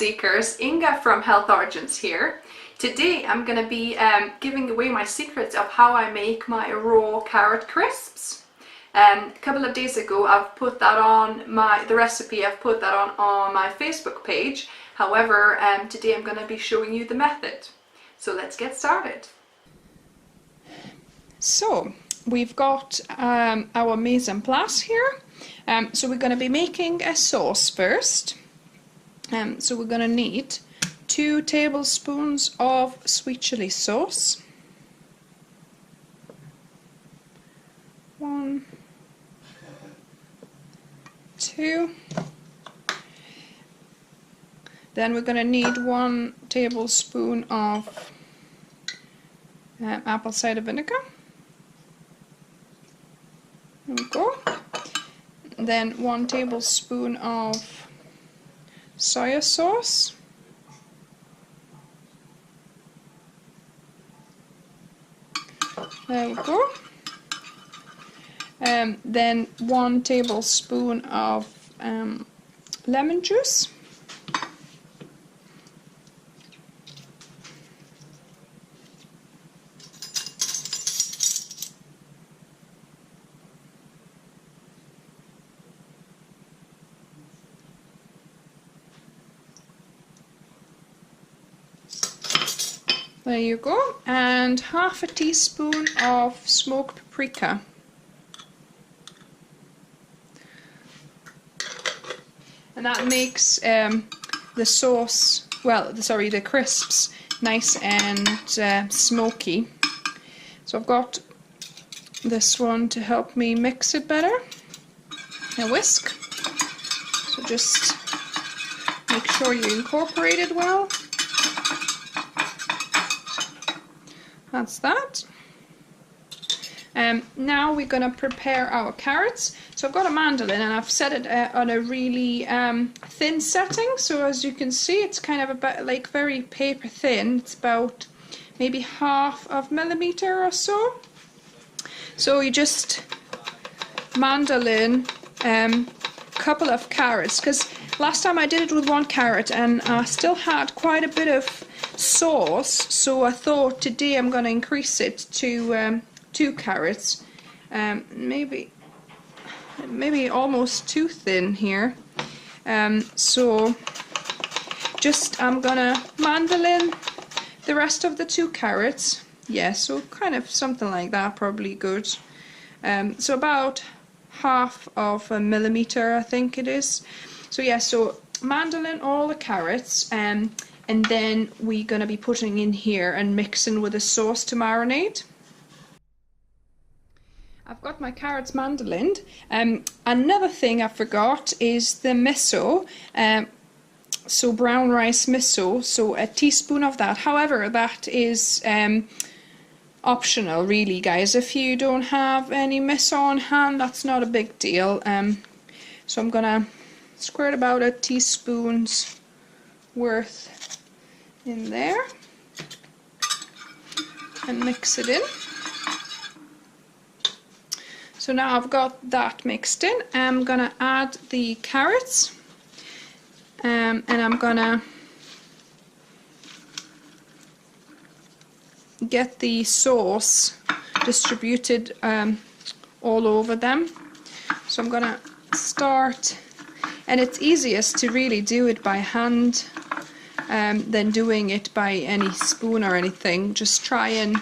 seekers, Inga from Health Origins here. Today I'm going to be giving away my secrets of how I make my raw carrot crisps. A couple of days ago I've put that on the recipe, I've put that on my Facebook page. However, today I'm going to be showing you the method. So let's get started. So we've got our mise en place here. So we're going to be making a sauce first. So we're going to need 2 tablespoons of sweet chili sauce. 1, 2. Then we're going to need 1 tablespoon of apple cider vinegar. There we go. And then 1 tablespoon of soy sauce. There we go. Then 1 tablespoon of lemon juice. There you go, and half a teaspoon of smoked paprika. And that makes the sauce, the crisps nice and smoky. So I've got this one to help me mix it better. A whisk. So just make sure you incorporate it well. That's that. Now we're going to prepare our carrots. So I've got a mandolin and I've set it on a really thin setting. So as you can see, it's kind of about like very paper thin. It's about maybe half of millimeter or so. So you just mandolin a couple of carrots, because last time I did it with 1 carrot and I still had quite a bit of sauce, so I thought today I'm going to increase it to 2 carrots, maybe almost too thin here. So just I'm gonna mandolin the rest of the 2 carrots. Yeah, so kind of something like that, probably good. So about half of a millimeter, I think it is. So yeah, so mandolin all the carrots, and then we're going to be putting in here and mixing with the sauce to marinate. I've got my carrots mandolined. Another thing I forgot is the miso, so brown rice miso, so a teaspoon of that. However, that is optional really, guys. If you don't have any miso on hand, that's not a big deal. So I'm going to squirt about a teaspoon's worth in there and mix it in. So now I've got that mixed in. I'm gonna add the carrots, and I'm gonna get the sauce distributed all over them. So I'm gonna start, and it's easiest to really do it by hand than doing it by any spoon or anything. Just try and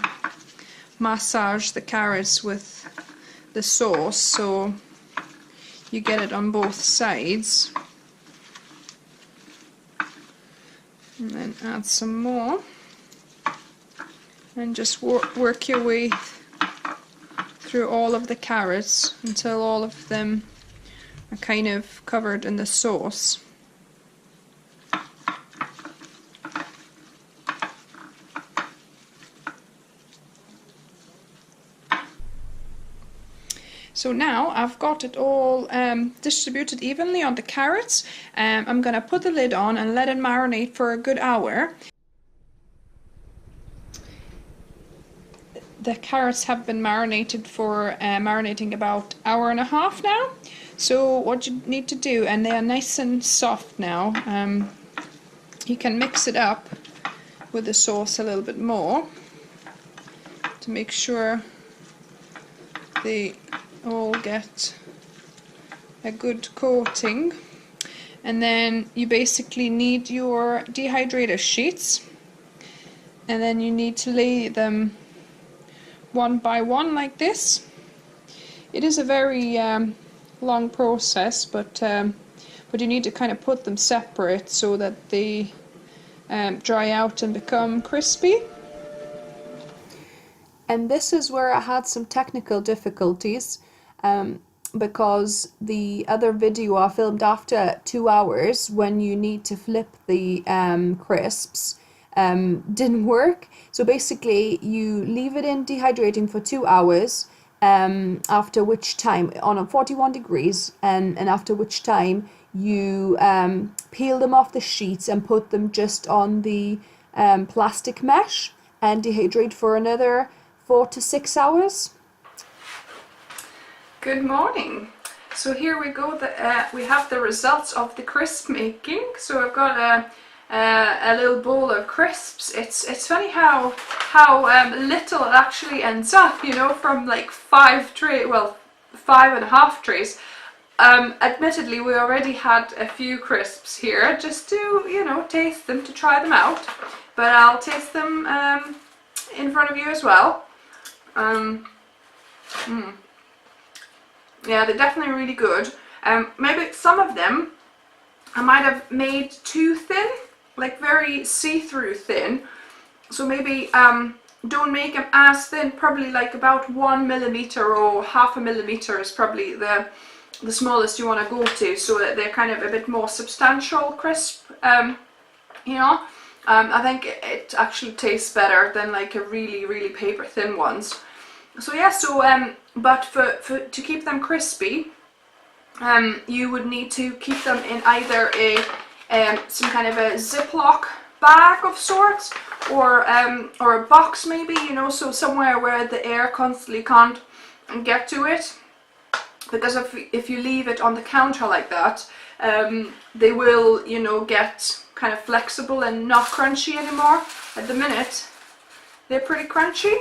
massage the carrots with the sauce so you get it on both sides. And then add some more. And just work your way through all of the carrots until all of them are kind of covered in the sauce. So now I've got it all distributed evenly on the carrots. I'm going to put the lid on and let it marinate for a good hour. The carrots have been marinated for marinating about an hour and a half now. So what you need to do, and they are nice and soft now, you can mix it up with the sauce a little bit more to make sure they all get a good coating. And then you basically need your dehydrator sheets, and then you need to lay them one by one like this. It is a very long process, but you need to kind of put them separate so that they dry out and become crispy. And this is where I had some technical difficulties, because the other video I filmed after 2 hours, when you need to flip the crisps, didn't work. So basically you leave it in dehydrating for 2 hours, after which time, on a 41 degrees, and after which time you peel them off the sheets and put them just on the plastic mesh and dehydrate for another 4 to 6 hours. Good morning. So here we go. We have the results of the crisp making. So I've got a little bowl of crisps. It's funny how little it actually ends up. You know, from like 5 and a half trays. Admittedly, we already had a few crisps here just to, you know, taste them, to try them out. But I'll taste them in front of you as well. Yeah, they're definitely really good. Maybe some of them I might have made too thin, like very see-through thin. So maybe don't make them as thin, probably like about 1 millimeter or half a millimeter is probably the smallest you want to go to, so that they're kind of a bit more substantial crisp. You know, I think it actually tastes better than like a really paper thin ones. So yeah, so but to keep them crispy, you would need to keep them in either some kind of a Ziploc bag of sorts, or a box maybe, you know, so somewhere where the air constantly can't get to it. Because if you leave it on the counter like that, they will, you know, get kind of flexible and not crunchy anymore. At the minute, they're pretty crunchy.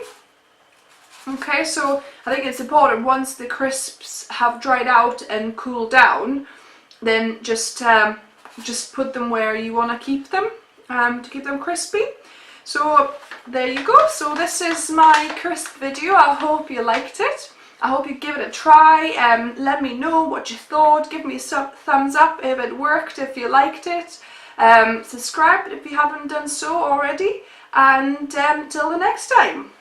Okay, so I think it's important, once the crisps have dried out and cooled down, then just put them where you want to keep them, to keep them crispy. So there you go. So this is my crisp video. I hope you liked it. I hope you give it a try. Let me know what you thought. Give me a thumbs up if it worked, if you liked it. Subscribe if you haven't done so already. And till the next time.